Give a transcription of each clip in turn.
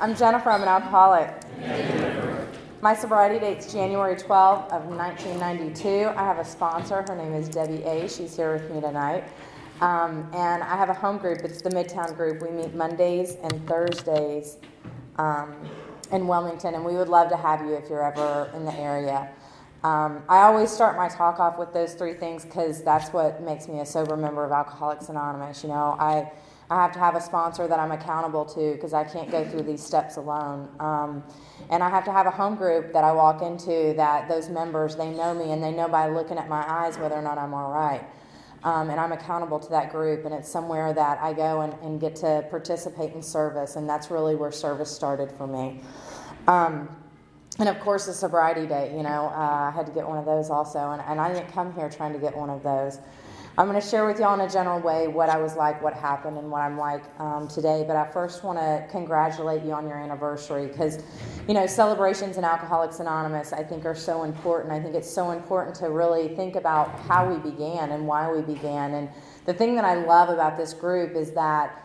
I'm Jennifer. I'm an alcoholic. My sobriety date's January 12th of 1992. I have a sponsor. Her name is Debbie A. She's here with me tonight. And I have a home group. It's the Midtown group. We meet Mondays and Thursdays in Wilmington, and we would love to have you if you're ever in the area. I always start my talk off with those three things because that's what makes me a sober member of Alcoholics Anonymous. You know, I have to have a sponsor that I'm accountable to because I can't go through these steps alone. And I have to have a home group that I walk into that those members, they know me and they know by looking at my eyes whether or not I'm all right. And I'm accountable to that group, and it's somewhere that I go and get to participate in service, and that's really where service started for me. And of course, the sobriety date, you know, I had to get one of those also, and I didn't come here trying to get one of those. I'm going to share with y'all in a general way what I was like, what happened, and what I'm like today, but I first want to congratulate you on your anniversary because, you know, celebrations in Alcoholics Anonymous I think are so important. I think it's so important to really think about how we began and why we began, and the thing that I love about this group is that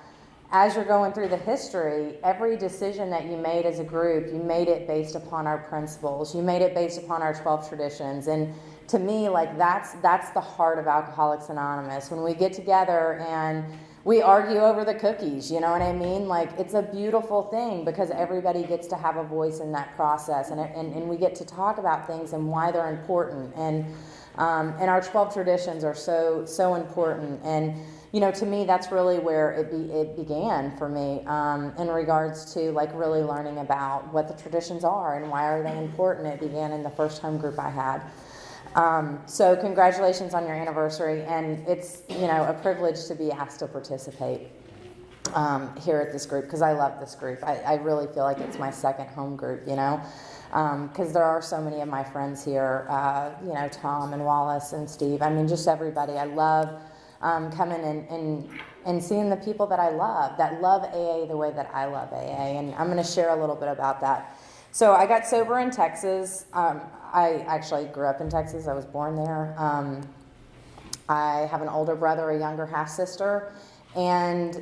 as you're going through the history, every decision that you made as a group, you made it based upon our principles. You made it based upon our 12 traditions. And to me, like that's the heart of Alcoholics Anonymous. When we get together and we argue over the cookies, you know what I mean? Like it's a beautiful thing because everybody gets to have a voice in that process, and we get to talk about things and why they're important. And our 12 traditions are so important. And you know, to me, that's really where it began for me in regards to like really learning about what the traditions are and why are they important. It began in the first home group I had. So congratulations on your anniversary, and it's, you know, a privilege to be asked to participate here at this group because I love this group. I really feel like it's my second home group, you know, because there are so many of my friends here, you know, Tom and Wallace and Steve. I mean, just everybody. I love coming and seeing the people that I love, that love AA the way that I love AA, and I'm going to share a little bit about that. So I got sober in Texas. I actually grew up in Texas. I was born there. I have an older brother, a younger half-sister, and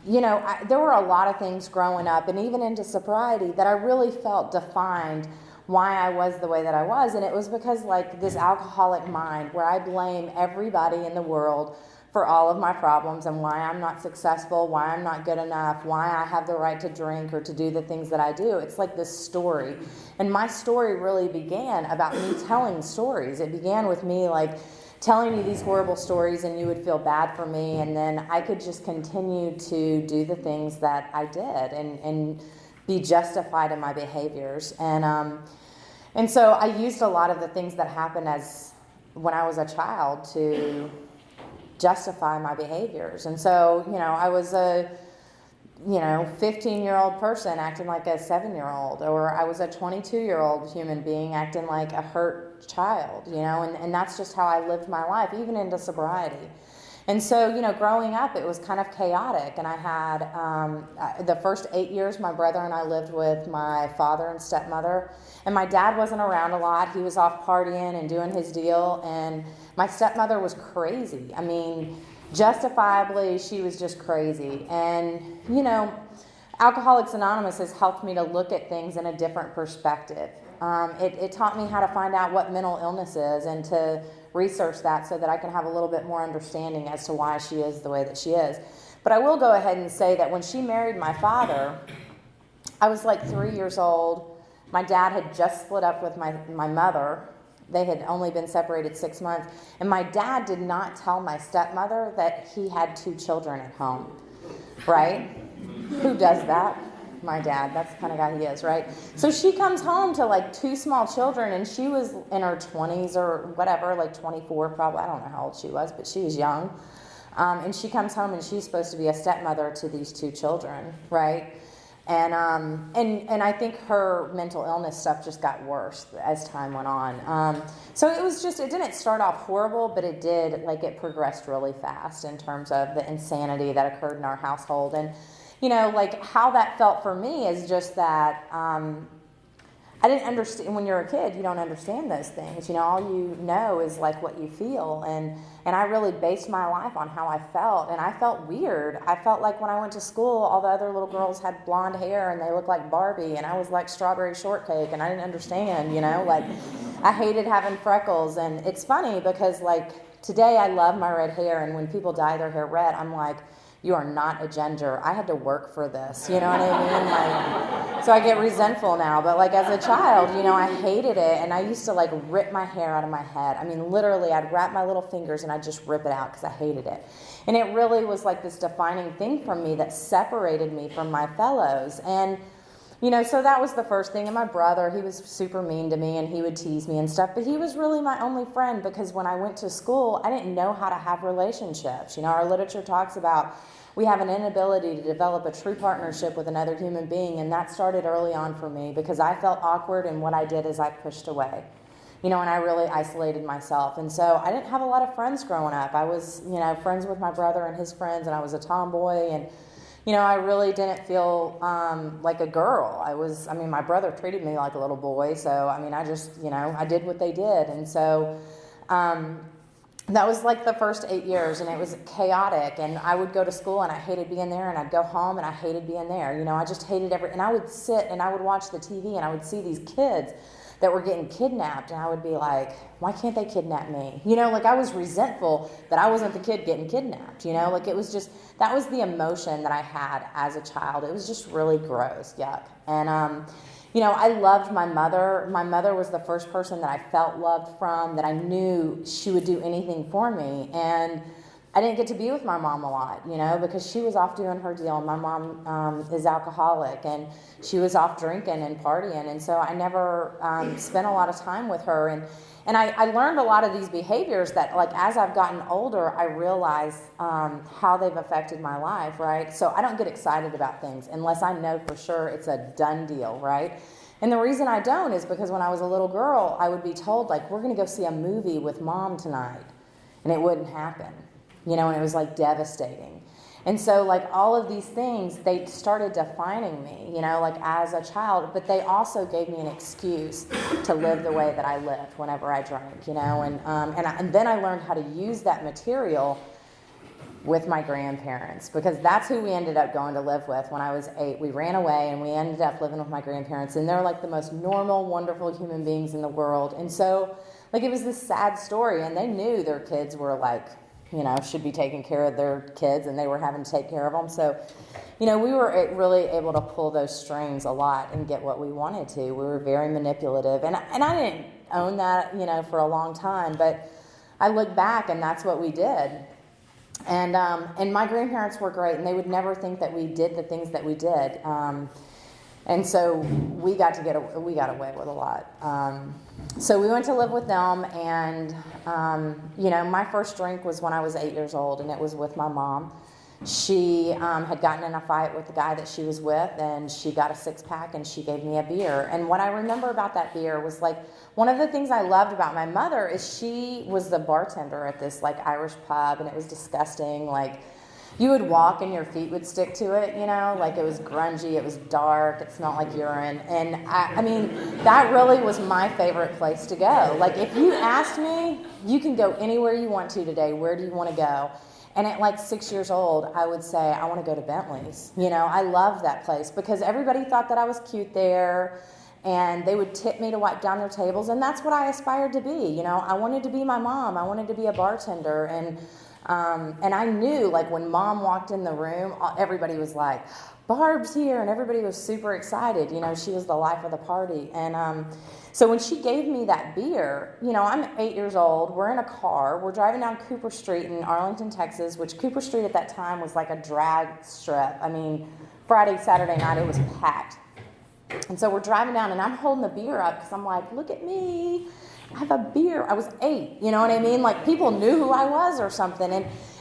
you know, there were a lot of things growing up and even into sobriety that I really felt defined why I was the way that I was, and it was because like this alcoholic mind where I blame everybody in the world for all of my problems and why I'm not successful, why I'm not good enough, why I have the right to drink or to do the things that I do. It's like this story, and my story really began about me telling stories. It began with me like telling you these horrible stories and you would feel bad for me, and then I could just continue to do the things that I did and be justified in my behaviors. And so I used a lot of the things that happened as when I was a child to justify my behaviors. And so, you know, I was a, you know, 15-year-old person acting like a 7-year-old, or I was a 22-year-old human being acting like a hurt child, you know, and that's just how I lived my life, even into sobriety. And so, you know, growing up, it was kind of chaotic. And I had, the first 8 years, my brother and I lived with my father and stepmother. And my dad wasn't around a lot. He was off partying and doing his deal. And my stepmother was crazy. I mean, justifiably, she was just crazy. And, you know, Alcoholics Anonymous has helped me to look at things in a different perspective. It taught me how to find out what mental illness is and to research that so that I can have a little bit more understanding as to why she is the way that she is. But I will go ahead and say that when she married my father, I was like 3 years old. My dad had just split up with my mother. They had only been separated 6 months. And my dad did not tell my stepmother that he had 2 children at home, right? Who does that? My dad. That's the kind of guy he is, right? So she comes home to like 2 small children, and she was in her 20s or whatever, like 24 probably. I don't know how old she was, but she was young. And she comes home and she's supposed to be a stepmother to these 2 children, right? And I think her mental illness stuff just got worse as time went on. So it was just, it didn't start off horrible, but it did, like it progressed really fast in terms of the insanity that occurred in our household. And, you know, like how that felt for me is just that I didn't understand. When you're a kid, you don't understand those things. All you know is like what you feel. And I really based my life on how I felt. And I felt weird. I felt like when I went to school, all the other little girls had blonde hair and they looked like Barbie. And I was like strawberry shortcake. And I didn't understand, like I hated having freckles. And it's funny because like today I love my red hair. And when people dye their hair red, I'm like, you are not a ginger. I had to work for this. You know what I mean? Like, so I get resentful now. But like as a child, I hated it. And I used to like rip my hair out of my head. I mean, literally, I'd wrap my little fingers and I'd just rip it out because I hated it. And it really was like this defining thing for me that separated me from my fellows. And, so that was the first thing. And my brother, he was super mean to me and he would tease me and stuff. But he was really my only friend because when I went to school, I didn't know how to have relationships. Our literature talks about we have an inability to develop a true partnership with another human being, and that started early on for me because I felt awkward, and what I did is I pushed away, and I really isolated myself. And so I didn't have a lot of friends growing up. I was, friends with my brother and his friends, and I was a tomboy, and, I really didn't feel like a girl. My brother treated me like a little boy, so, I just, I did what they did, and so that was like the first 8 years, and it was chaotic, and I would go to school and I hated being there, and I'd go home and I hated being there. I just hated and I would sit and I would watch the TV and I would see these kids that were getting kidnapped, and I would be like, why can't they kidnap me? Like I was resentful that I wasn't the kid getting kidnapped, like it was just, that was the emotion that I had as a child. It was just really gross, yuck. And, I loved my mother. My mother was the first person that I felt loved from, that I knew she would do anything for me. And I didn't get to be with my mom a lot, because she was off doing her deal. My mom is alcoholic, and she was off drinking and partying. And so I never spent a lot of time with her. And I learned a lot of these behaviors that, like, as I've gotten older, I realize how they've affected my life, right? So I don't get excited about things unless I know for sure it's a done deal, right? And the reason I don't is because when I was a little girl, I would be told, like, we're going to go see a movie with Mom tonight. And it wouldn't happen, and it was, like, devastating. And so, like, all of these things, they started defining me, like, as a child. But they also gave me an excuse to live the way that I lived whenever I drank, And then I learned how to use that material with my grandparents, because that's who we ended up going to live with when I was 8. We ran away, and we ended up living with my grandparents. And they're, like, the most normal, wonderful human beings in the world. And so, like, it was this sad story. And they knew their kids were, like, should be taking care of their kids, and they were having to take care of them. So, we were really able to pull those strings a lot and get what we wanted to. We were very manipulative, and I didn't own that, for a long time, but I look back, and that's what we did. And my grandparents were great, and they would never think that we did the things that we did. And so we got away with a lot. So we went to live with them, and, my first drink was when I was 8 years old, and it was with my mom. She had gotten in a fight with the guy that she was with, and she got a 6-pack, and she gave me a beer. And what I remember about that beer was, like, one of the things I loved about my mother is she was the bartender at this, like, Irish pub, and it was disgusting. Like, you would walk and your feet would stick to it, like it was grungy, it was dark, it smelled like urine. And I mean, that really was my favorite place to go. Like, if you asked me, you can go anywhere you want to today, where do you want to go? And at like 6 years old, I would say, I want to go to Bentley's. I loved that place because everybody thought that I was cute there, and they would tip me to wipe down their tables, and that's what I aspired to be. I wanted to be my mom. I wanted to be a bartender, and I knew, like, when Mom walked in the room, everybody was like, Barb's here, and everybody was super excited. She was the life of the party. And so when she gave me that beer, I'm 8 years old, we're in a car, we're driving down Cooper Street in Arlington, Texas, which Cooper Street at that time was like a drag strip. I mean, Friday, Saturday night, it was packed. And so we're driving down, and I'm holding the beer up because I'm like, look at me. I have a beer. I was 8, you know what I mean? Like, people knew who I was or something.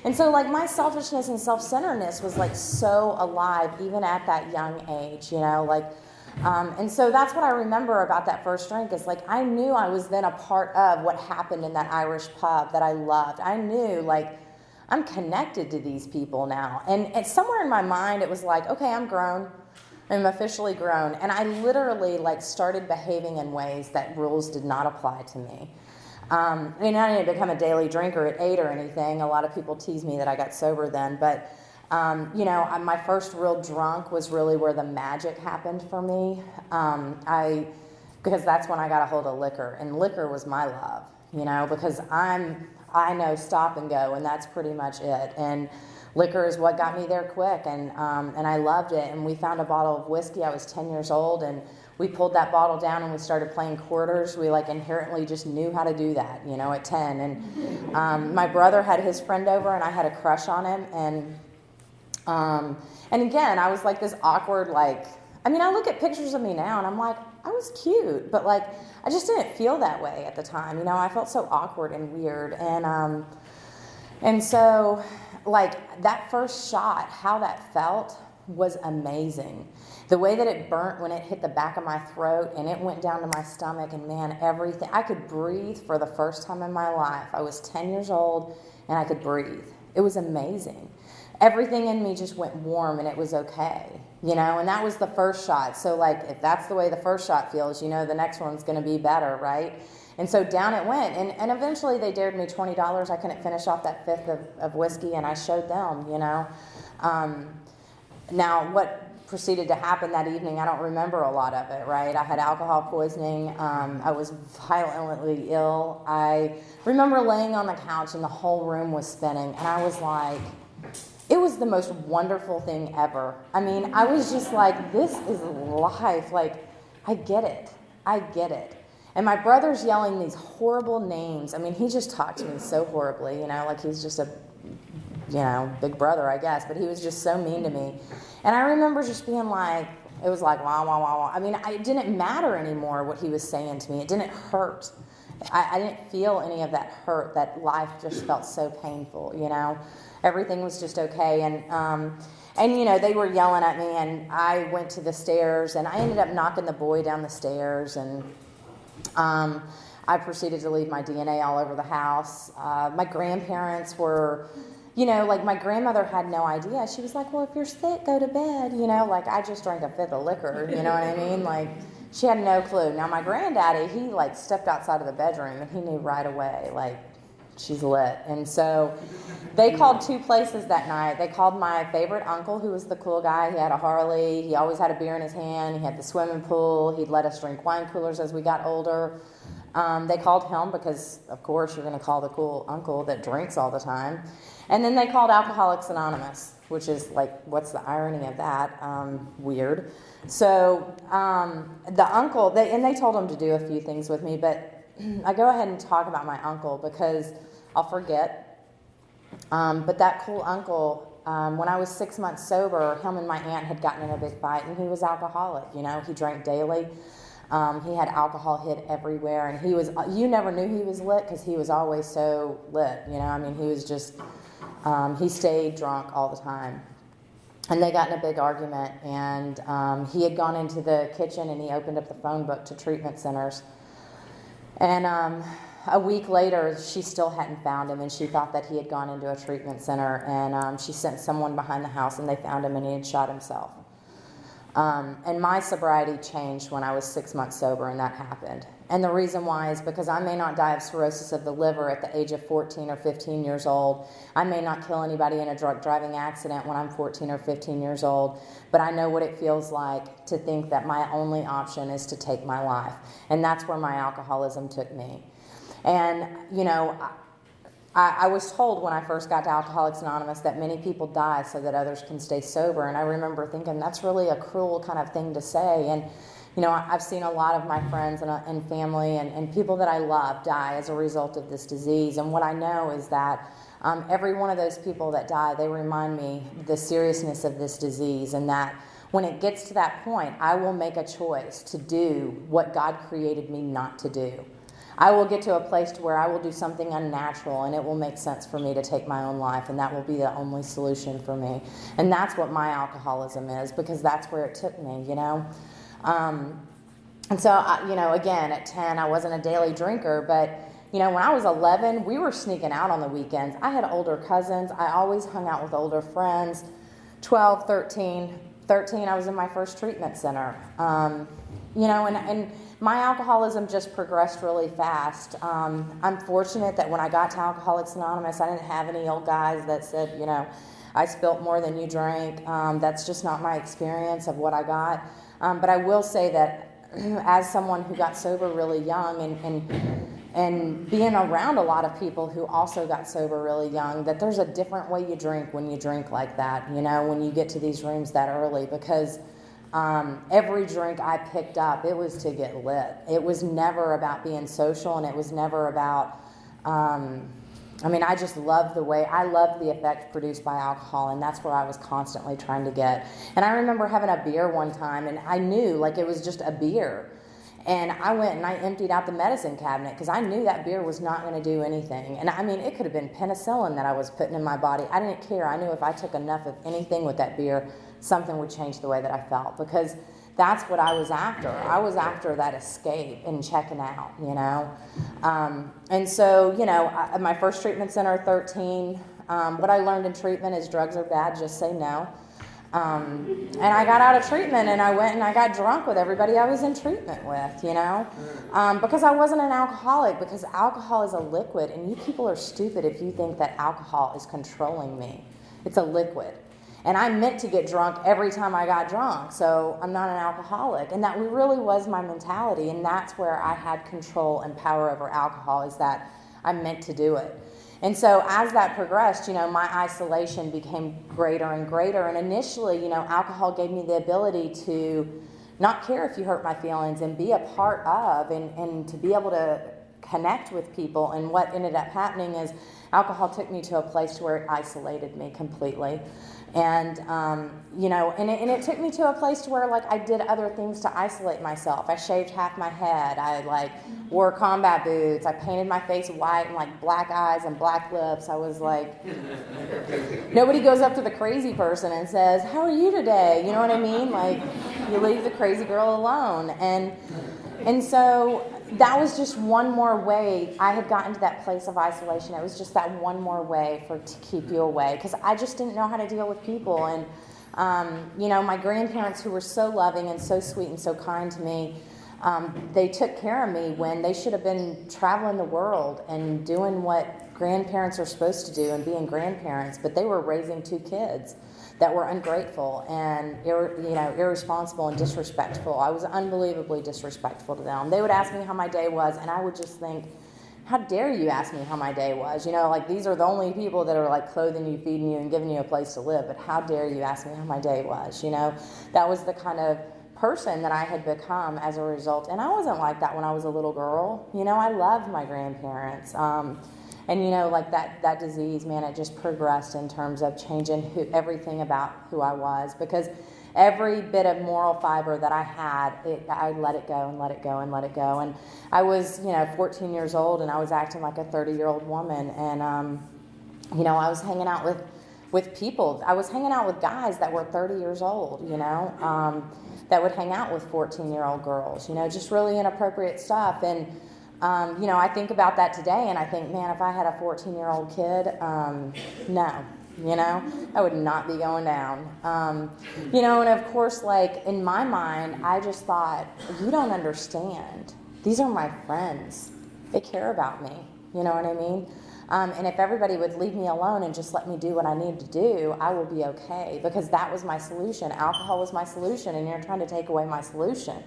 And so, like, my selfishness and self-centeredness was, like, so alive even at that young age, and so that's what I remember about that first drink is, like, I knew I was then a part of what happened in that Irish pub that I loved. I knew, like, I'm connected to these people now. And somewhere in my mind, it was like, okay, I'm grown. I'm officially grown. And I literally like started behaving in ways that rules did not apply to me. I didn't become a daily drinker at 8 or anything. A lot of people tease me that I got sober then, but my first real drunk was really where the magic happened for me. Because that's when I got a hold of liquor, and liquor was my love, because I know stop and go, and that's pretty much it. And liquor is what got me there quick, and I loved it. And we found a bottle of whiskey. I was 10 years old, and we pulled that bottle down and we started playing quarters. We like inherently just knew how to do that, at 10. And my brother had his friend over, and I had a crush on him. And again, I was like this awkward, I look at pictures of me now and I'm like, I was cute, but I just didn't feel that way at the time. I felt so awkward and weird. And so that first shot, how that felt was amazing. The way that it burnt when it hit the back of my throat and it went down to my stomach, and man, everything, I could breathe for the first time in my life. I was 10 years old and I could breathe. It was amazing. Everything in me just went warm, and it was okay, and that was the first shot. So if that's the way the first shot feels, the next one's going to be better, right? And so down it went, and eventually they dared me $20. I couldn't finish off that fifth of whiskey, and I showed them, Now, what proceeded to happen that evening, I don't remember a lot of it, right? I had alcohol poisoning. I was violently ill. I remember laying on the couch, and the whole room was spinning, and I was like, it was the most wonderful thing ever. I was just like, this is life. I get it. And my brother's yelling these horrible names. He just talked to me so horribly, he's just a, big brother, I guess. But he was just so mean to me. And I remember just being like, it was like, wah, wah, wah, wah. It didn't matter anymore what he was saying to me. It didn't hurt. I didn't feel any of that hurt. That life just felt so painful, Everything was just okay. And they were yelling at me, and I went to the stairs, and I ended up knocking the boy down the stairs, and I proceeded to leave my DNA all over the house. My grandparents were, my grandmother had no idea. She was like, well, if you're sick, go to bed. I just drank a fifth of liquor, you know what I mean? She had no clue. Now, my granddaddy, he stepped outside of the bedroom, and he knew right away, she's lit. And so they called 2 places that night. They called my favorite uncle, who was the cool guy. He had a Harley. He always had a beer in his hand. He had the swimming pool. He'd let us drink wine coolers as we got older. They called him because, of course, you're going to call the cool uncle that drinks all the time. And then they called Alcoholics Anonymous, which is what's the irony of that? Weird. So the uncle, they told him to do a few things with me, but I go ahead and talk about my uncle because I'll forget. But that cool uncle, when I was 6 months sober, him and my aunt had gotten in a big fight, and he was alcoholic. He drank daily. He had alcohol hid everywhere, and he was, you never knew he was lit because he was always so lit. He was just, he stayed drunk all the time. And they got in a big argument, and he had gone into the kitchen and he opened up the phone book to treatment centers. And a week later, she still hadn't found him, and she thought that he had gone into a treatment center, and she sent someone behind the house, and they found him, and he had shot himself. And my sobriety changed when I was 6 months sober, and that happened. And the reason why is because I may not die of cirrhosis of the liver at the age of 14 or 15 years old. I may not kill anybody in a drunk driving accident when I'm 14 or 15 years old, but I know what it feels like to think that my only option is to take my life. And that's where my alcoholism took me. And, I was told when I first got to Alcoholics Anonymous that many people die so that others can stay sober. And I remember thinking that's really a cruel kind of thing to say. And, I've seen a lot of my friends and family and people that I love die as a result of this disease. And what I know is that every one of those people that die, they remind me the seriousness of this disease, and that when it gets to that point, I will make a choice to do what God created me not to do. I will get to a place to where I will do something unnatural, and it will make sense for me to take my own life, and that will be the only solution for me. And that's what my alcoholism is, because that's where it took me, And so, again, at 10, I wasn't a daily drinker, but, when I was 11, we were sneaking out on the weekends. I had older cousins. I always hung out with older friends. 12, 13, 13, I was in my first treatment center. And my alcoholism just progressed really fast. I'm fortunate that when I got to Alcoholics Anonymous, I didn't have any old guys that said, I spilt more than you drank. That's just not my experience of what I got. But I will say that as someone who got sober really young and being around a lot of people who also got sober really young, that there's a different way you drink when you drink like that, when you get to these rooms that early, because every drink I picked up, it was to get lit. It was never about being social, and it was never about, I just loved I loved the effect produced by alcohol, and that's where I was constantly trying to get. And I remember having a beer one time, and I knew, it was just a beer. And I went and I emptied out the medicine cabinet because I knew that beer was not going to do anything. And it could have been penicillin that I was putting in my body. I didn't care. I knew if I took enough of anything with that beer, something would change the way that I felt, because that's what I was after. I was after that escape and checking out, And so, my first treatment center, 13, what I learned in treatment is drugs are bad, just say no. And I got out of treatment and I went and I got drunk with everybody I was in treatment with, because I wasn't an alcoholic, because alcohol is a liquid, and you people are stupid if you think that alcohol is controlling me. It's a liquid. And I meant to get drunk every time I got drunk, so I'm not an alcoholic. And that really was my mentality, and that's where I had control and power over alcohol, is that I meant to do it. And so as that progressed, my isolation became greater and greater. And initially, alcohol gave me the ability to not care if you hurt my feelings and be a part of and to be able to connect with people. And what ended up happening is alcohol took me to a place where it isolated me completely. And, and it took me to a place to where, I did other things to isolate myself. I shaved half my head. I, wore combat boots. I painted my face white and, black eyes and black lips. I was nobody goes up to the crazy person and says, "How are you today?" You know what I mean? You leave the crazy girl alone. And so that was just one more way. I had gotten to that place of isolation. It was just that one more way to keep you away, because I just didn't know how to deal with people. And, my grandparents, who were so loving and so sweet and so kind to me, they took care of me when they should have been traveling the world and doing what grandparents are supposed to do and being grandparents, but they were raising 2 kids that were ungrateful and irresponsible and disrespectful. I was unbelievably disrespectful to them. They would ask me how my day was, and I would just think, how dare you ask me how my day was? These are the only people that are clothing you, feeding you, and giving you a place to live, but how dare you ask me how my day was? That was the kind of person that I had become as a result. And I wasn't like that when I was a little girl. I loved my grandparents. And that disease, man, it just progressed in terms of changing everything about who I was, because every bit of moral fiber that I had, I let it go and let it go and let it go. And I was, 14 years old, and I was acting like a 30-year-old woman. And, I was hanging out with people. I was hanging out with guys that were 30 years old, that would hang out with 14-year-old girls, just really inappropriate stuff. And, I think about that today, and I think, man, if I had a 14-year-old kid, no. That would not be going down. And of course, in my mind, I just thought, you don't understand. These are my friends. They care about me. You know what I mean? And if everybody would leave me alone and just let me do what I need to do, I will be okay, because that was my solution. Alcohol was my solution, and you're trying to take away my solution.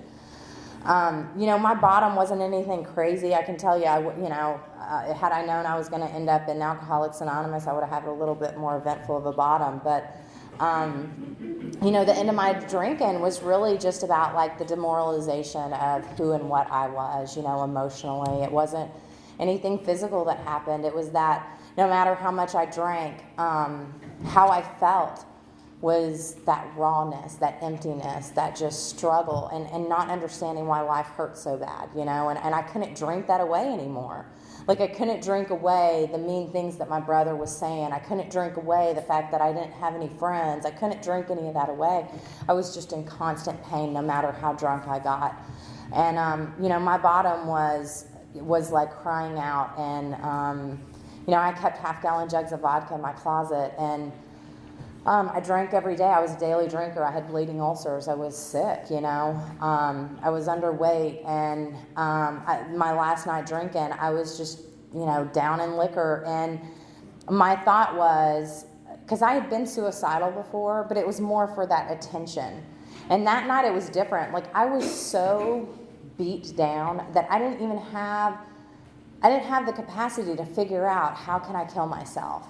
My bottom wasn't anything crazy. I can tell you, had I known I was going to end up in Alcoholics Anonymous, I would have had a little bit more eventful of a bottom. But, the end of my drinking was really just about the demoralization of who and what I was, emotionally. It wasn't anything physical that happened. It was that no matter how much I drank, how I felt was that rawness, that emptiness, that just struggle, and not understanding why life hurt so bad, and I couldn't drink that away anymore. I couldn't drink away the mean things that my brother was saying. I couldn't drink away the fact that I didn't have any friends. I couldn't drink any of that away. I was just in constant pain no matter how drunk I got. And, my bottom was crying out, and, I kept half-gallon jugs of vodka in my closet, and I drank every day. I was a daily drinker. I had bleeding ulcers. I was sick, I was underweight. And my last night drinking, I was just, down in liquor. And my thought was, because I had been suicidal before, but it was more for that attention. And that night it was different. Like, I was so beat down that I didn't have the capacity to figure out, how can I kill myself?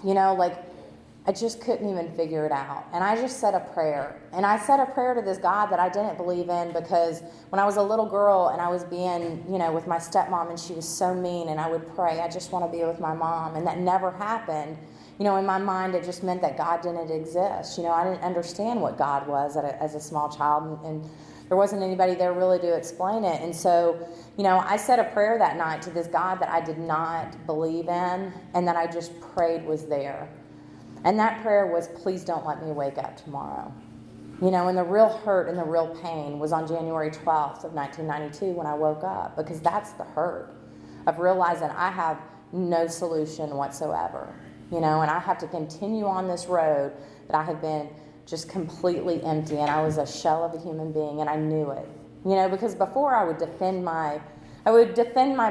I just couldn't even figure it out. And I just said a prayer. And I said a prayer to this God that I didn't believe in, because when I was a little girl and I was being, with my stepmom, and she was so mean, and I would pray, I just want to be with my mom. And that never happened. In my mind, it just meant that God didn't exist. I didn't understand what God was as a small child, and there wasn't anybody there really to explain it. And so, I said a prayer that night to this God that I did not believe in, and that I just prayed was there. And that prayer was, please don't let me wake up tomorrow. And the real hurt and the real pain was on January 12th of 1992 when I woke up, because that's the hurt of realizing I have no solution whatsoever, and I have to continue on this road that I had been just completely empty, and I was a shell of a human being, and I knew it, because before I would defend my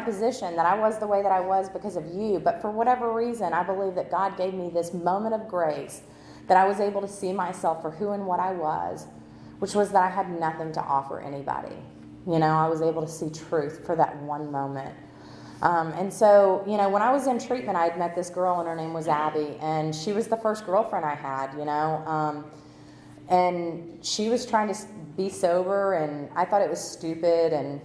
position that I was the way that I was because of you. But for whatever reason, I believe that God gave me this moment of grace that I was able to see myself for who and what I was, which was that I had nothing to offer anybody. I was able to see truth for that one moment. And so, when I was in treatment, I had met this girl, and her name was Abby, and she was the first girlfriend I had, and she was trying to be sober, and I thought it was stupid, and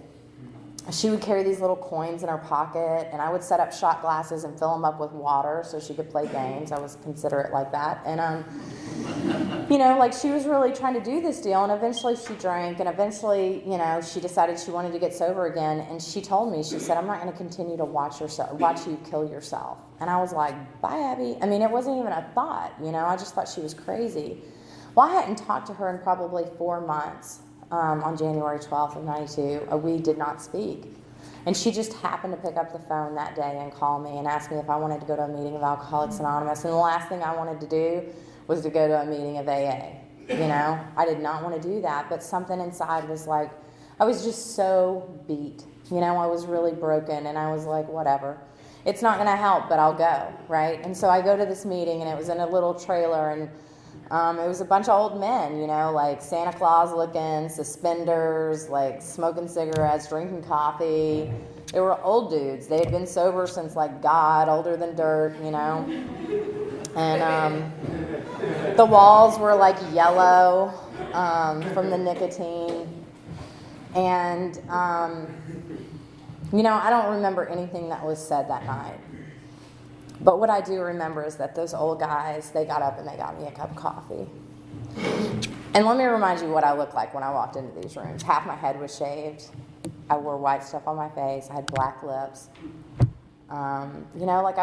she would carry these little coins in her pocket, and I would set up shot glasses and fill them up with water so she could play games. I was considerate like that. And, she was really trying to do this deal, and eventually she drank, and eventually, she decided she wanted to get sober again, and she told me, she said, I'm not going to continue to watch you kill yourself. And I was like, bye, Abby. I mean, it wasn't even a thought, I just thought she was crazy. Well, I hadn't talked to her in probably 4 months. On January 12th of 92, we did not speak. And she just happened to pick up the phone that day and call me and ask me if I wanted to go to a meeting of Alcoholics Anonymous. And the last thing I wanted to do was to go to a meeting of AA. I did not want to do that, but something inside was like, I was just so beat. I was really broken, and I was like, whatever. It's not going to help, but I'll go, right? And so I go to this meeting, and it was in a little trailer, and it was a bunch of old men, like Santa Claus looking, suspenders, like smoking cigarettes, drinking coffee. They were old dudes. They had been sober since like God, older than dirt, And the walls were like yellow from the nicotine. And, I don't remember anything that was said that night. But what I do remember is that those old guys, they got up and they got me a cup of coffee. And let me remind you what I looked like when I walked into these rooms. Half my head was shaved. I wore white stuff on my face. I had black lips. I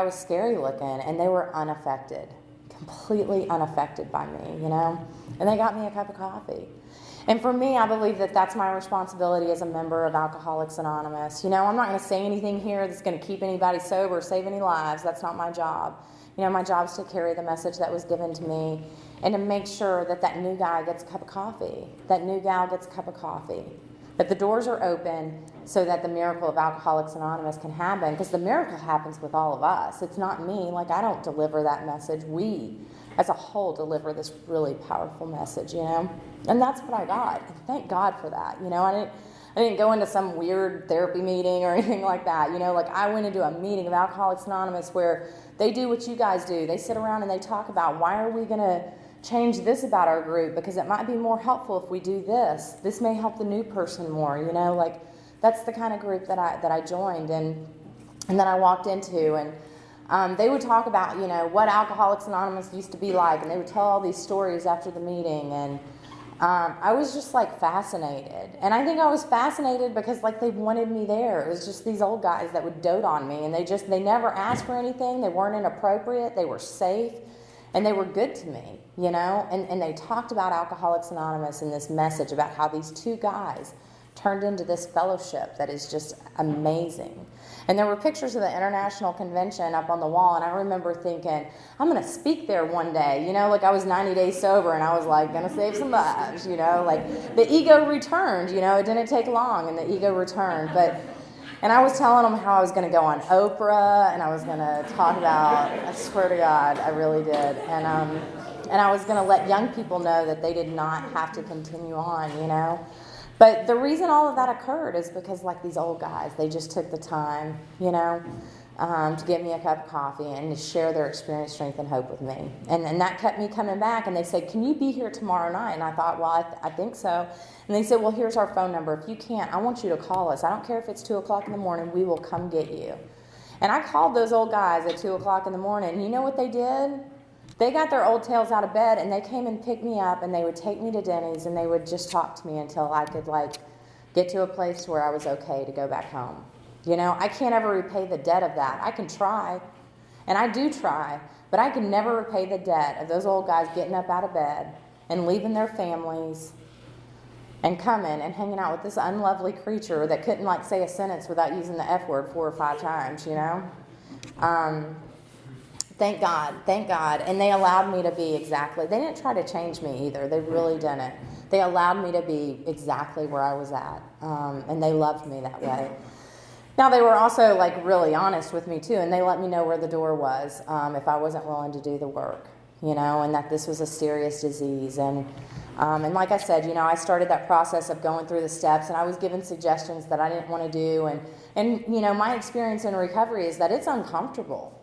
was scary looking, and they were unaffected, completely unaffected by me, And they got me a cup of coffee. And for me, I believe that that's my responsibility as a member of Alcoholics Anonymous. I'm not going to say anything here that's going to keep anybody sober, save any lives. That's not my job. My job is to carry the message that was given to me and to make sure that that new guy gets a cup of coffee, that new gal gets a cup of coffee, that the doors are open so that the miracle of Alcoholics Anonymous can happen, because the miracle happens with all of us. It's not me. I don't deliver that message. We, as a whole, deliver this really powerful message, And that's what I got. And thank God for that. I didn't go into some weird therapy meeting or anything like that. I went into a meeting of Alcoholics Anonymous where they do what you guys do. They sit around and they talk about, why are we going to change this about our group? Because it might be more helpful if we do this. This may help the new person more, That's the kind of group that I joined and that I walked into. And they would talk about, what Alcoholics Anonymous used to be like. And they would tell all these stories after the meeting. And I was just fascinated. And I think I was fascinated because they wanted me there. It was just these old guys that would dote on me, and they never asked for anything. They weren't inappropriate. They were safe, and they were good to me, and they talked about Alcoholics Anonymous and this message about how these two guys turned into this fellowship that is just amazing. And there were pictures of the international convention up on the wall, and I remember thinking, I'm going to speak there one day. You know, like I was 90 days sober, and I was like, going to save some lives, you know. Like the ego returned, you know. It didn't take long, and the ego returned. And I was telling them how I was going to go on Oprah, and I was going to talk about, I swear to God, I really did. And I was going to let young people know that they did not have to continue on, you know. But the reason all of that occurred is because, like these old guys, they just took the time, you know, to give me a cup of coffee and to share their experience, strength, and hope with me. And that kept me coming back. And they said, can you be here tomorrow night? And I thought, well, I think so. And they said, well, here's our phone number. If you can't, I want you to call us. I don't care if it's 2 o'clock in the morning. We will come get you. And I called those old guys at 2 o'clock in the morning. And you know what they did? They got their old tails out of bed, and they came and picked me up, and they would take me to Denny's, and they would just talk to me until I could, like, get to a place where I was okay to go back home. You know, I can't ever repay the debt of that. I can try, and I do try, but I can never repay the debt of those old guys getting up out of bed and leaving their families and coming and hanging out with this unlovely creature that couldn't, like, say a sentence without using the F word 4 or 5 times, you know? Thank God. And they allowed me to be exactly, they didn't try to change me either. They really didn't. They allowed me to be exactly where I was at. And they loved me that way. Now, they were also, like, really honest with me, too. And they let me know where the door was if I wasn't willing to do the work, you know, and that this was a serious disease. And like I said, you know, I started that process of going through the steps, and I was given suggestions that I didn't want to do. And you know, my experience in recovery is that it's uncomfortable.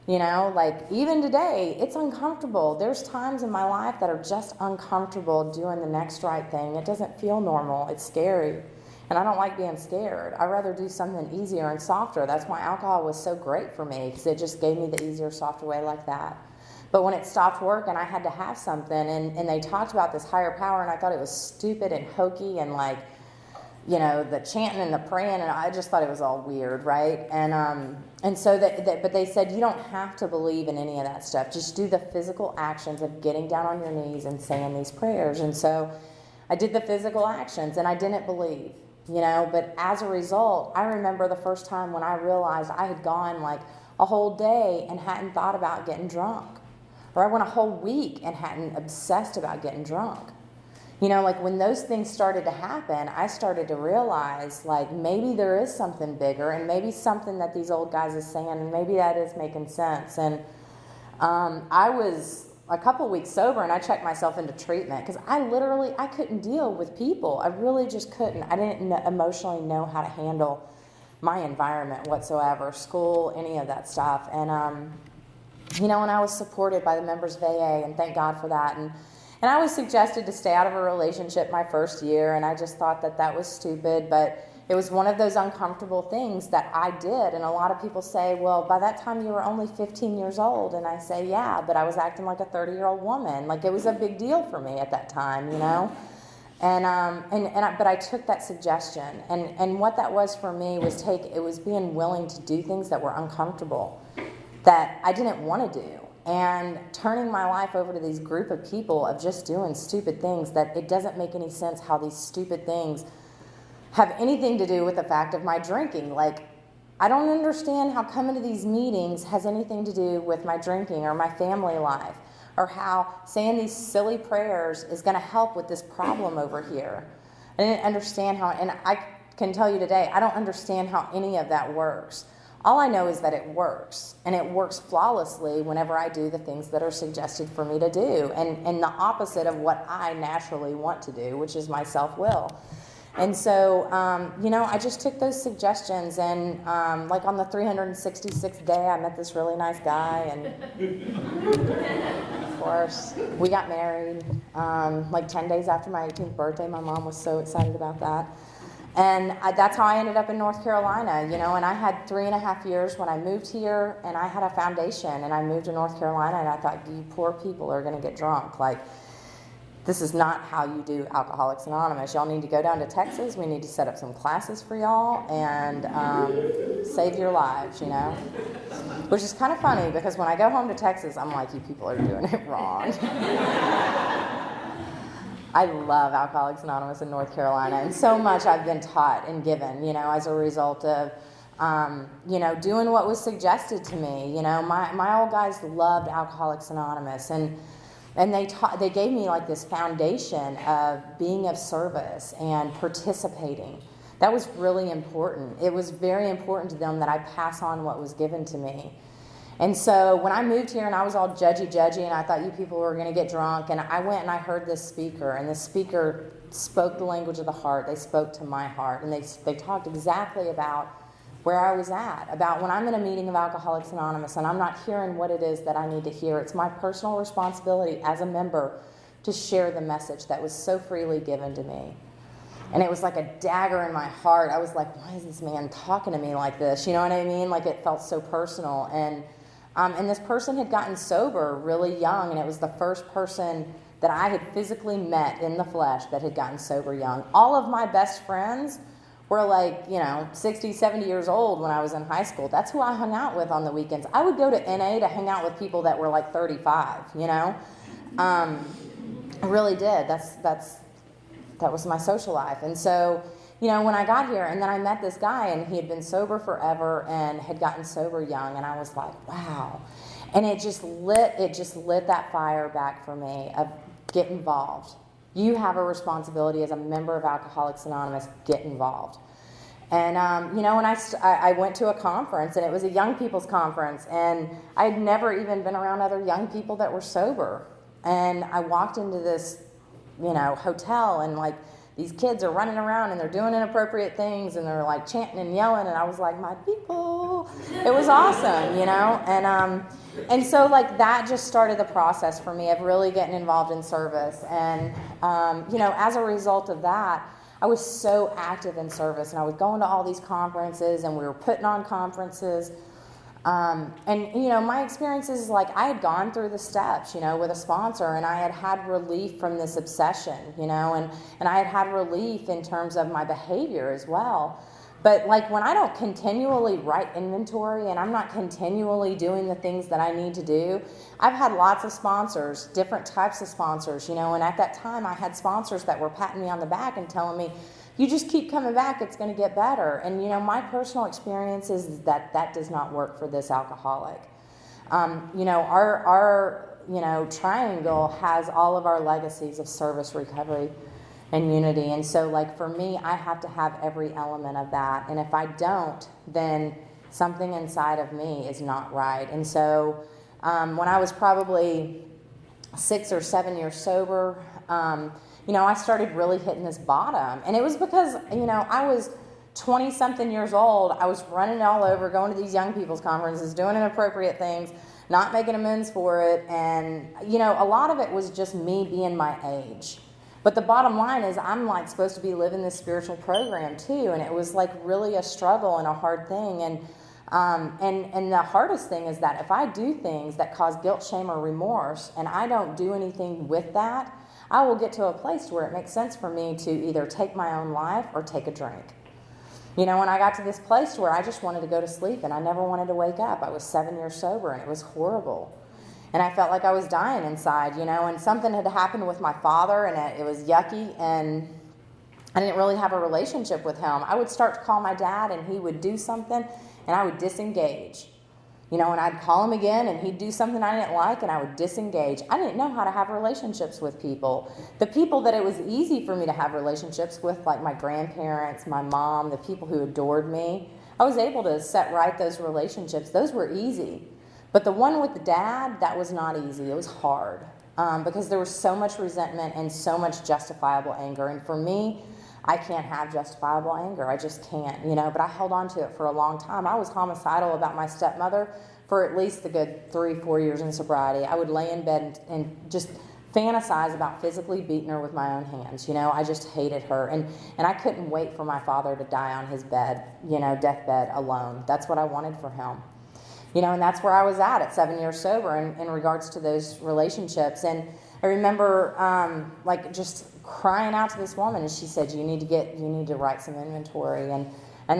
You know, like even today, it's uncomfortable. There's times in my life that are just uncomfortable doing the next right thing. It doesn't feel normal. It's scary. And I don't like being scared. I'd rather do something easier and softer. That's why alcohol was so great for me, because it just gave me the easier, softer way like that. But when it stopped working, I had to have something. And they talked about this higher power, and I thought it was stupid and hokey and like, you know, the chanting and the praying, and I just thought it was all weird, right? And so but they said, you don't have to believe in any of that stuff. Just do the physical actions of getting down on your knees and saying these prayers. And so I did the physical actions, and I didn't believe, you know. But as a result, I remember the first time when I realized I had gone like a whole day and hadn't thought about getting drunk. Or I went a whole week and hadn't obsessed about getting drunk. You know, like when those things started to happen, I started to realize, like, maybe there is something bigger, and maybe something that these old guys are saying, and maybe that is making sense. And I was a couple weeks sober, and I checked myself into treatment because I couldn't deal with people. I really just couldn't. I didn't emotionally know how to handle my environment whatsoever, school, any of that stuff. And, you know, and I was supported by the members of AA, and thank God for that. And I was suggested to stay out of a relationship my first year, and I just thought that was stupid, but it was one of those uncomfortable things that I did. And a lot of people say, well, by that time you were only 15 years old. And I say, yeah, but I was acting like a 30-year-old woman. Like, it was a big deal for me at that time, you know? But I took that suggestion. And what that was for me was being willing to do things that were uncomfortable, that I didn't want to do. And turning my life over to these group of people of just doing stupid things that it doesn't make any sense how these stupid things have anything to do with the fact of my drinking. Like, I don't understand how coming to these meetings has anything to do with my drinking or my family life, or how saying these silly prayers is going to help with this problem over here. I didn't understand how, and I can tell you today, I don't understand how any of that works. All I know is that it works, and it works flawlessly whenever I do the things that are suggested for me to do, and the opposite of what I naturally want to do, which is my self-will. And so, you know, I just took those suggestions, and like on the 366th day, I met this really nice guy, and of course, we got married. Like 10 days after my 18th birthday, my mom was so excited about that. And that's how I ended up in North Carolina, you know, and I had 3.5 years when I moved here, and I had a foundation, and I moved to North Carolina, and I thought, you poor people are going to get drunk. Like, this is not how you do Alcoholics Anonymous. Y'all need to go down to Texas. We need to set up some classes for y'all and save your lives, you know, which is kind of funny because when I go home to Texas, I'm like, you people are doing it wrong. I love Alcoholics Anonymous in North Carolina, and so much I've been taught and given, as a result of, doing what was suggested to me. My old guys loved Alcoholics Anonymous, and they gave me like this foundation of being of service and participating. That was really important. It was very important to them that I pass on what was given to me. And so when I moved here and I was all judgy, and I thought you people were going to get drunk, and I went and I heard this speaker, and the speaker spoke the language of the heart. They spoke to my heart, and they talked exactly about where I was at, about when I'm in a meeting of Alcoholics Anonymous and I'm not hearing what it is that I need to hear. It's my personal responsibility as a member to share the message that was so freely given to me. And it was like a dagger in my heart. I was like, why is this man talking to me like this? You know what I mean? Like, it felt so personal. And this person had gotten sober really young, and it was the first person that I had physically met in the flesh that had gotten sober young. All of my best friends were like, 60, 70 years old when I was in high school. That's who I hung out with on the weekends. I would go to NA to hang out with people that were like 35, I really did. That was my social life. And so, when I got here, and then I met this guy, and he had been sober forever and had gotten sober young, and I was like, wow. And it just lit that fire back for me of get involved. You have a responsibility as a member of Alcoholics Anonymous, get involved. And, when I went to a conference, and it was a young people's conference, and I had never even been around other young people that were sober. And I walked into this, hotel, and like, these kids are running around and they're doing inappropriate things and they're like chanting and yelling, and I was like, my people. It was awesome, and so like that just started the process for me of really getting involved in service. And as a result of that, I was so active in service, and I was going to all these conferences, and we were putting on conferences. My experiences is like I had gone through the steps, with a sponsor, and I had relief from this obsession, and I had relief in terms of my behavior as well. But like when I don't continually write inventory and I'm not continually doing the things that I need to do, I've had lots of sponsors, different types of sponsors, and at that time I had sponsors that were patting me on the back and telling me, you just keep coming back, it's going to get better. And, my personal experience is that does not work for this alcoholic. Our triangle has all of our legacies of service, recovery, and unity. And so, like, for me, I have to have every element of that. And if I don't, then something inside of me is not right. And so, when I was probably 6 or 7 years sober, I started really hitting this bottom. And it was because, I was 20-something years old. I was running all over, going to these young people's conferences, doing inappropriate things, not making amends for it. And, a lot of it was just me being my age. But the bottom line is I'm, like, supposed to be living this spiritual program, too. And it was, like, really a struggle and a hard thing. And the hardest thing is that if I do things that cause guilt, shame, or remorse, and I don't do anything with that, I will get to a place where it makes sense for me to either take my own life or take a drink. When I got to this place where I just wanted to go to sleep and I never wanted to wake up. I was 7 years sober, and it was horrible. And I felt like I was dying inside, and something had happened with my father, and it was yucky, and I didn't really have a relationship with him. I would start to call my dad, and he would do something, and I would disengage. And I'd call him again, and he'd do something I didn't like, and I would disengage. I didn't know how to have relationships with people. The people that it was easy for me to have relationships with, like my grandparents, my mom, the people who adored me, I was able to set right those relationships. Those were easy. But the one with the dad, that was not easy. It was hard because there was so much resentment and so much justifiable anger. And for me, I can't have justifiable anger. I just can't, but I held on to it for a long time. I was homicidal about my stepmother for at least the good 3-4 years in sobriety. I would lay in bed and just fantasize about physically beating her with my own hands. I just hated her. And I couldn't wait for my father to die on his bed, deathbed alone. That's what I wanted for him. And that's where I was at 7 years sober in regards to those relationships. And I remember just crying out to this woman, and she said, you need to write some inventory. And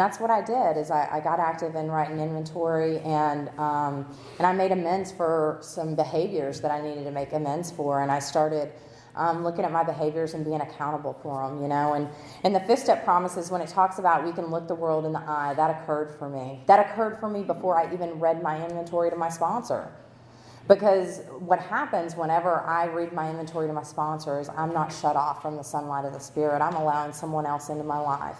that's what I did, is I got active in writing inventory, and I made amends for some behaviors that I needed to make amends for. And I started looking at my behaviors and being accountable for them, And the fifth step promises, when it talks about we can look the world in the eye, that occurred for me. That occurred for me before I even read my inventory to my sponsor. Because what happens whenever I read my inventory to my sponsor is I'm not shut off from the sunlight of the Spirit. I'm allowing someone else into my life.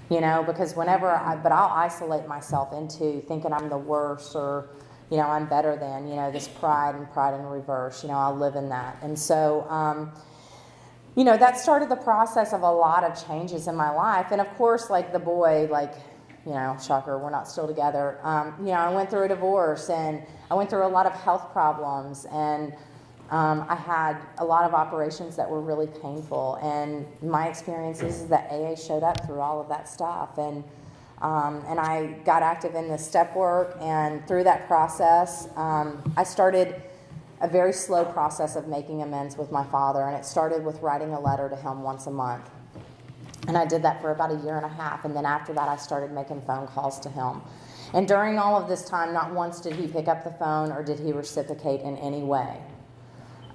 Because but I'll isolate myself into thinking I'm the worst or, I'm better than, this pride in reverse, I'll live in that. And so, that started the process of a lot of changes in my life. And of course, like the boy, shocker, we're not still together. I went through a divorce and I went through a lot of health problems and I had a lot of operations that were really painful, and my experience is that AA showed up through all of that stuff, and I got active in the step work, and through that process, I started a very slow process of making amends with my father, and it started with writing a letter to him once a month, and I did that for about 1.5 years, and then after that I started making phone calls to him. And during all of this time, not once did he pick up the phone or did he reciprocate in any way.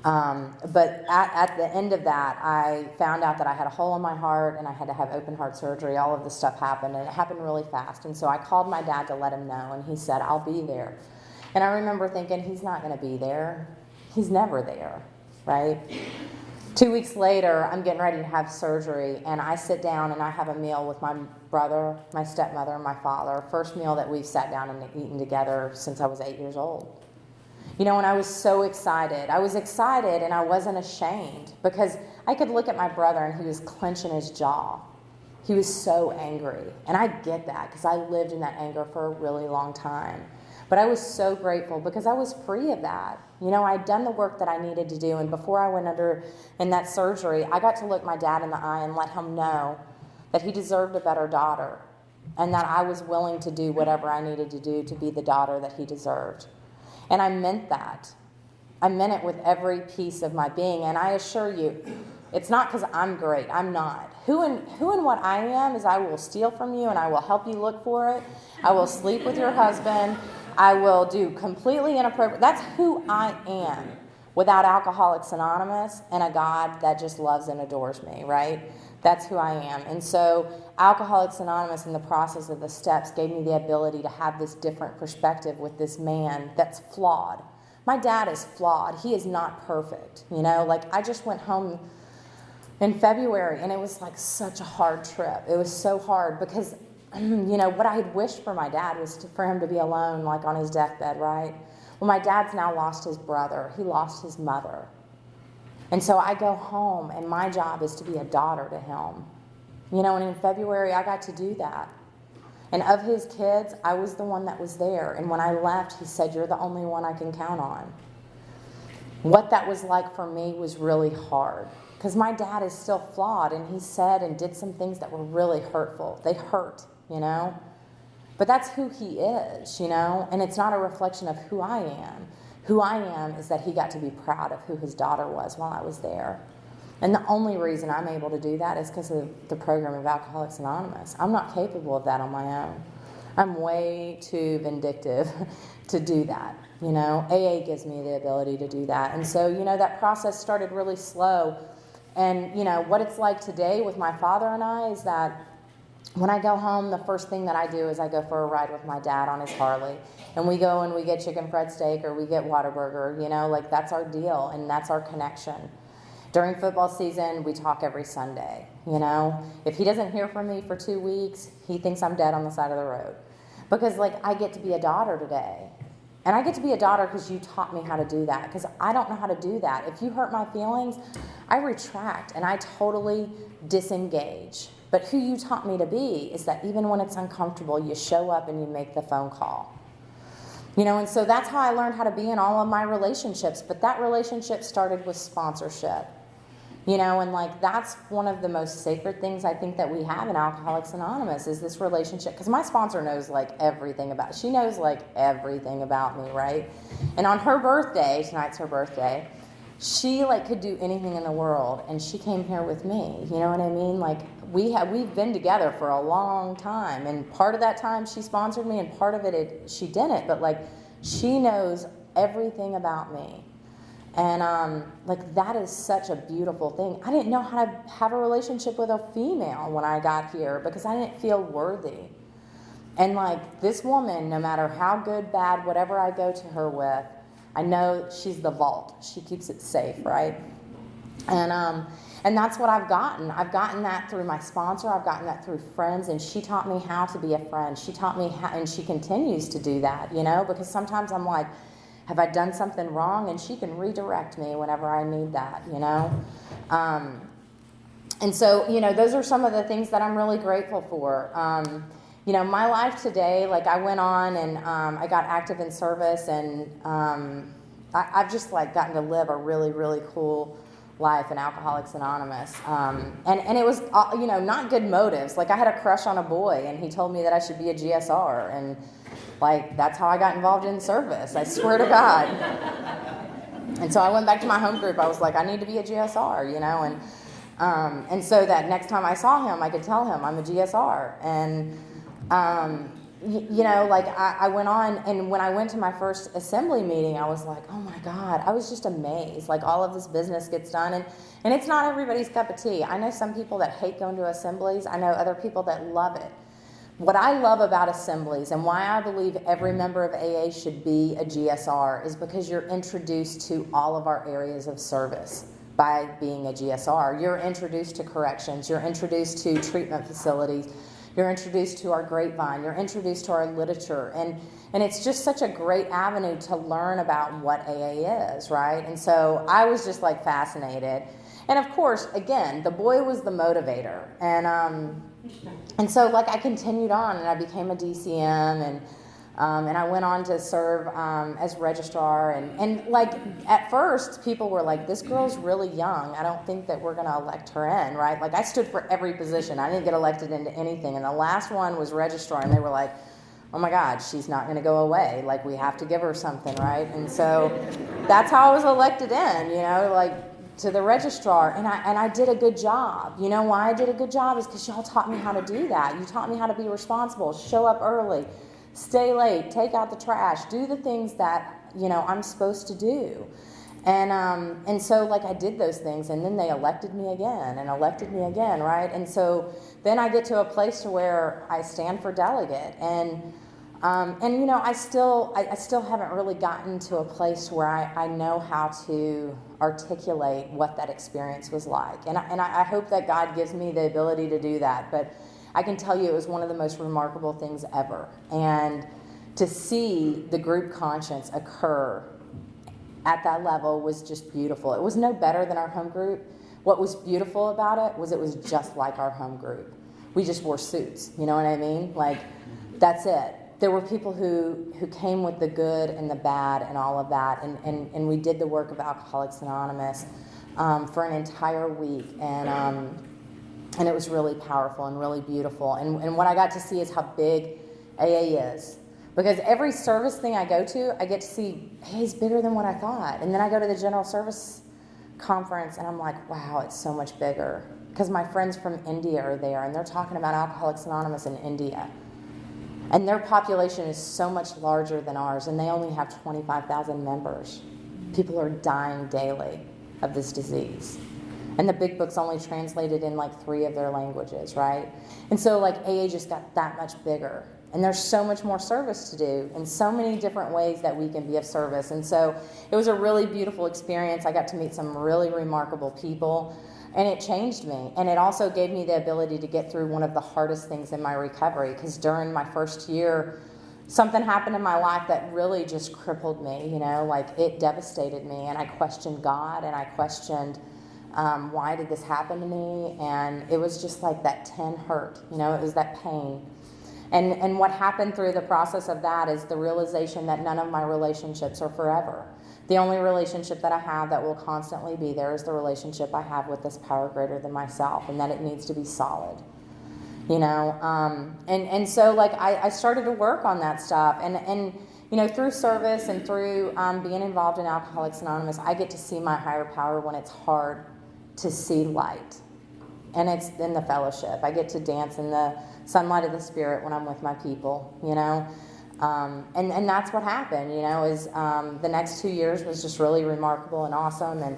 But at the end of that, I found out that I had a hole in my heart and I had to have open heart surgery. All of this stuff happened, and it happened really fast. And so I called my dad to let him know, and he said, I'll be there. And I remember thinking, he's not going to be there. He's never there, right? 2 weeks later, I'm getting ready to have surgery, and I sit down and I have a meal with my brother, my stepmother, and my father. First meal that we've sat down and eaten together since I was 8 years old. And I was so excited. I was excited and I wasn't ashamed because I could look at my brother and he was clenching his jaw. He was so angry. And I get that because I lived in that anger for a really long time. But I was so grateful because I was free of that. I'd done the work that I needed to do. And before I went under in that surgery, I got to look my dad in the eye and let him know that he deserved a better daughter and that I was willing to do whatever I needed to do to be the daughter that he deserved. And I meant that. I meant it with every piece of my being. And I assure you, it's not because I'm great. I'm not. Who and what I am is I will steal from you and I will help you look for it. I will sleep with your husband. I will do completely inappropriate. That's who I am without Alcoholics Anonymous and a God that just loves and adores me, right? That's who I am. And so Alcoholics Anonymous, in the process of the steps, gave me the ability to have this different perspective with this man that's flawed. My dad is flawed. He is not perfect. I just went home in February, and it was like such a hard trip. It was so hard because, what I had wished for my dad was for him to be alone, like on his deathbed, right? Well, my dad's now lost his brother. He lost his mother. And so I go home, and my job is to be a daughter to him. And in February, I got to do that. And of his kids, I was the one that was there. And when I left, he said, you're the only one I can count on. What that was like for me was really hard. Because my dad is still flawed, and he said and did some things that were really hurtful. They hurt, But that's who he is, And it's not a reflection of who I am. Who I am is that he got to be proud of who his daughter was while I was there. And the only reason I'm able to do that is because of the program of Alcoholics Anonymous. I'm not capable of that on my own. I'm way too vindictive to do that. AA gives me the ability to do that. And so, that process started really slow. And, what it's like today with my father and I is that when I go home, the first thing that I do is I go for a ride with my dad on his Harley. And we go and we get chicken fried steak or we get Whataburger, that's our deal and that's our connection. During football season, we talk every Sunday, If he doesn't hear from me for 2 weeks, he thinks I'm dead on the side of the road. Because, I get to be a daughter today. And I get to be a daughter because you taught me how to do that. Because I don't know how to do that. If you hurt my feelings, I retract and I totally disengage. But who you taught me to be is that even when it's uncomfortable, you show up and you make the phone call. And so that's how I learned how to be in all of my relationships. But that relationship started with sponsorship. And that's one of the most sacred things I think that we have in Alcoholics Anonymous is this relationship. Because my sponsor knows everything about, she knows everything about me, right? And on her birthday, tonight's her birthday, she could do anything in the world, and she came here with me. You know what I mean? We've been together for a long time, and part of that time she sponsored me, and part of it she didn't. But she knows everything about me, And like that is such a beautiful thing. I didn't know how to have a relationship with a female when I got here because I didn't feel worthy. And like this woman, no matter how good, bad, whatever I go to her with, I know she's the vault. She keeps it safe, right? And that's what I've gotten. I've gotten that through my sponsor. I've gotten that through friends, and she taught me how to be a friend. She taught me how, and she continues to do that, because sometimes I'm like, have I done something wrong? And she can redirect me whenever I need that, And so, those are some of the things that I'm really grateful for. My life today, like I went on and I got active in service, and I've just like gotten to live a really, really cool life in Alcoholics Anonymous. And it was, not good motives. Like I had a crush on a boy, and he told me that I should be a GSR, and like that's how I got involved in service. I swear to God. And so I went back to my home group. I was like, I need to be a GSR, and so that next time I saw him, I could tell him I'm a GSR. And I went on, and when I went to my first assembly meeting, I was like, oh my God, I was just amazed. Like all of this business gets done, and it's not everybody's cup of tea. I know some people that hate going to assemblies. I know other people that love it. What I love about assemblies and why I believe every member of AA should be a GSR is because you're introduced to all of our areas of service by being a GSR. You're introduced to corrections. You're introduced to treatment facilities. You're introduced to our grapevine. You're introduced to our literature. And it's just such a great avenue to learn about what AA is, right? And so I was just like fascinated. And of course, again, the boy was the motivator. And so like I continued on, and I became a DCM, and I went on to serve as registrar. And like at first, people were like, this girl's really young. I don't think that we're going to elect her in, right? Like I stood for every position. I didn't get elected into anything. And the last one was registrar, and they were like, oh my God, she's not going to go away. Like we have to give her something, right? And so that's how I was elected in, to the registrar, and I did a good job. You know why I did a good job is because y'all taught me how to do that. You taught me how to be responsible, show up early, stay late, take out the trash, do the things that, I'm supposed to do. And so like I did those things, and then they elected me again, right? And so then I get to a place to where I stand for delegate, and I still haven't really gotten to a place where I know how to articulate what that experience was like. And I hope that God gives me the ability to do that. But I can tell you it was one of the most remarkable things ever. And to see the group conscience occur at that level was just beautiful. It was no better than our home group. What was beautiful about it was just like our home group. We just wore suits, you know what I mean? Like, that's it. There were people who came with the good and the bad and all of that, and we did the work of Alcoholics Anonymous for an entire week, and it was really powerful and really beautiful. And what I got to see is how big AA is, because every service thing I go to, I get to see AA is bigger than what I thought. And then I go to the general service conference, and I'm like, wow, it's so much bigger, because my friends from India are there, and they're talking about Alcoholics Anonymous in India. And their population is so much larger than ours, and they only have 25,000 members. People are dying daily of this disease. And the big book's only translated in like 3 of their languages, right? And so like AA just got that much bigger. And there's so much more service to do in so many different ways that we can be of service. And so it was a really beautiful experience. I got to meet some really remarkable people. And it changed me. And it also gave me the ability to get through one of the hardest things in my recovery. Because during my first year, something happened in my life that really just crippled me, like it devastated me. And I questioned God, and I questioned why did this happen to me? And it was just like that 10 hurt, it was that pain. And what happened through the process of that is the realization that none of my relationships are forever. The only relationship that I have that will constantly be there is the relationship I have with this power greater than myself, and that it needs to be solid, and so like I started to work on that stuff, and through service and through being involved in Alcoholics Anonymous, I get to see my higher power when it's hard to see light, and it's in the fellowship. I get to dance in the sunlight of the Spirit when I'm with my people, And that's what happened, is the next 2 years was just really remarkable and awesome. And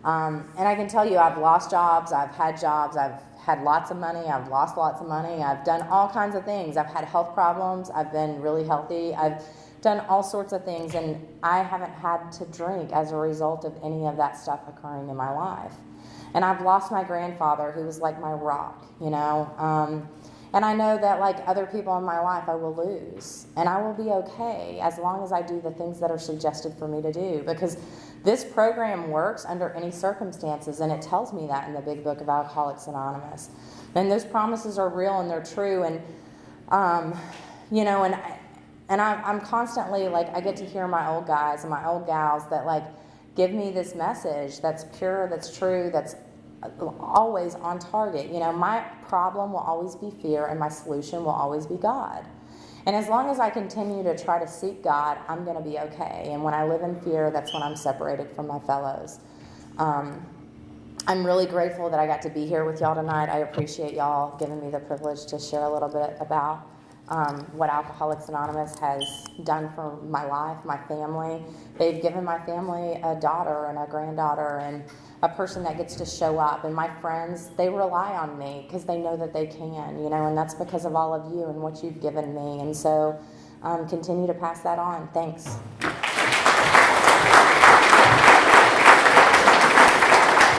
I can tell you, I've lost jobs, I've had lots of money, I've lost lots of money, I've done all kinds of things. I've had health problems, I've been really healthy, I've done all sorts of things, and I haven't had to drink as a result of any of that stuff occurring in my life. And I've lost my grandfather, who was like my rock, and I know that like other people in my life I will lose, and I will be okay as long as I do the things that are suggested for me to do, because this program works under any circumstances, and it tells me that in the big book of Alcoholics Anonymous. And those promises are real and they're true, and I'm constantly like, I get to hear my old guys and my old gals that like give me this message that's pure, that's true, that's always on target. My problem will always be fear, and my solution will always be God. And as long as I continue to try to seek God, I'm going to be okay. And when I live in fear, that's when I'm separated from my fellows. I'm really grateful that I got to be here with y'all tonight. I appreciate y'all giving me the privilege to share a little bit about what Alcoholics Anonymous has done for my life, my family. They've given my family a daughter and a granddaughter and a person that gets to show up. And my friends, they rely on me because they know that they can, and that's because of all of you and what you've given me. And so continue to pass that on. Thanks.